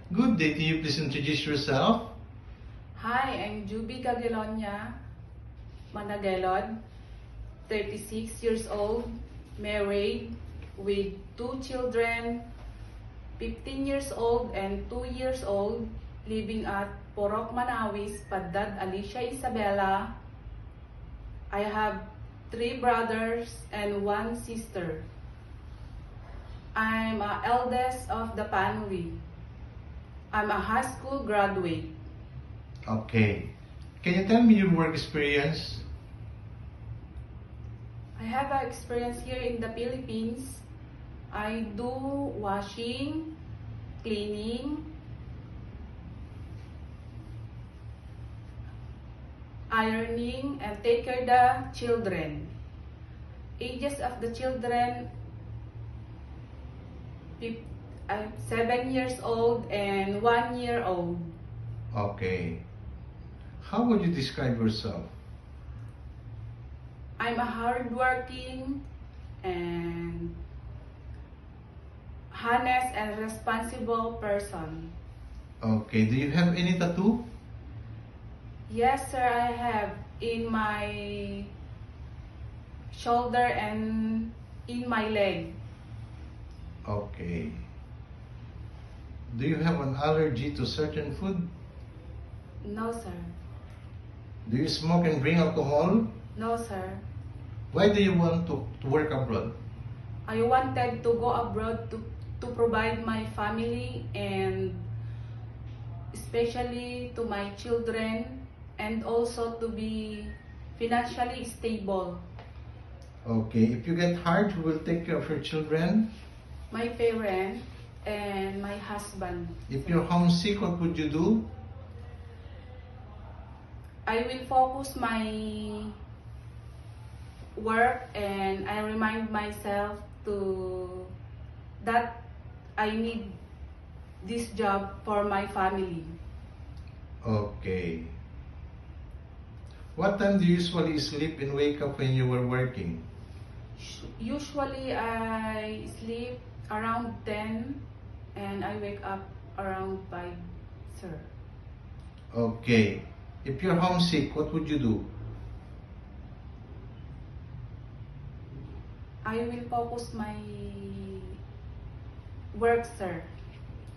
Good day to you. Please introduce yourself. Hi, I'm Juby Gagelonia Managelod, 36 years old, married with 2 children, 15 years old and 2 years old, living at Porok Manawis, Padad, Alicia Isabela. I have 3 brothers and 1 sister. I'm the eldest of the family. I'm a high school graduate. Okay. Can you tell me your work experience? I have an experience here in the Philippines. I do washing, cleaning, ironing, and take care of the children. Ages of the children, 7 years old and 1 year old. Okay. How would you describe yourself? I'm a hardworking and honest and responsible person. Okay. Do you have any tattoo? Yes, sir, I have in my shoulder and in my leg. Okay. Do you have an allergy to certain food? No, sir. Do you smoke and drink alcohol? No, sir. Why do you want to work abroad? I wanted to go abroad to provide my family and especially to my children, and also to be financially stable. Okay. If you get hard, who will take care of your children? My parents and my husband. If you're homesick, what would you do? I will focus my work and I remind myself that I need this job for my family. Okay. What time do you usually sleep and wake up when you were working? Usually I sleep around 10 and I wake up around 5, sir. Okay. If you're homesick, what would you do? I will focus my work, sir.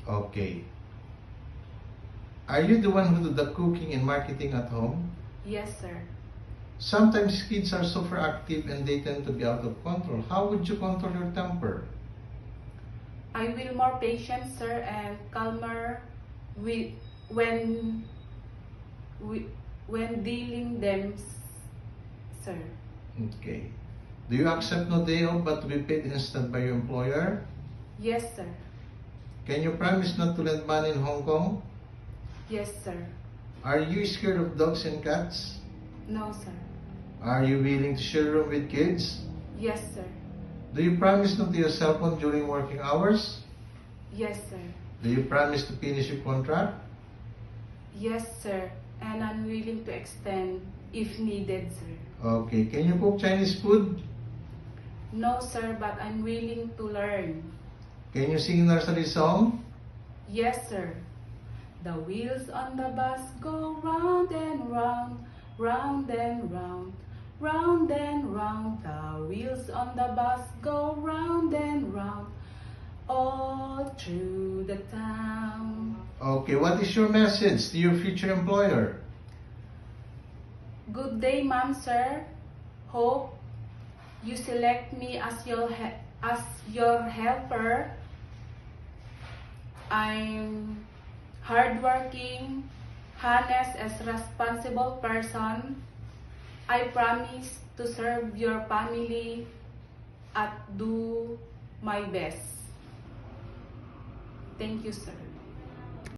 Okay. Are you the one who do the cooking and marketing at home? Yes, sir. Sometimes kids are super active and they tend to be out of control. How would you control your temper? I will more patient, sir, and calmer when dealing them, sir. Okay. Do you accept no day off but to be paid instant by your employer? Yes, sir. Can you promise not to lend money in Hong Kong? Yes, sir. Are you scared of dogs and cats? No, sir. Are you willing to share a room with kids? Yes, sir. Do you promise not to use cell phone during working hours? Yes, sir. Do you promise to finish your contract? Yes, sir. And I'm willing to extend if needed, sir. Okay. Can you cook Chinese food? No, sir, but I'm willing to learn. Can you sing nursery song? Yes, sir. The wheels on the bus go round and round, round and round, round and round. The wheels on the bus go round and round, all through the town. Okay. What is your message to your future employer? Good day, ma'am, sir. Hope you select me as your helper. I'm hardworking, honest, and responsible person. I promise to serve your family and do my best. Thank you, sir.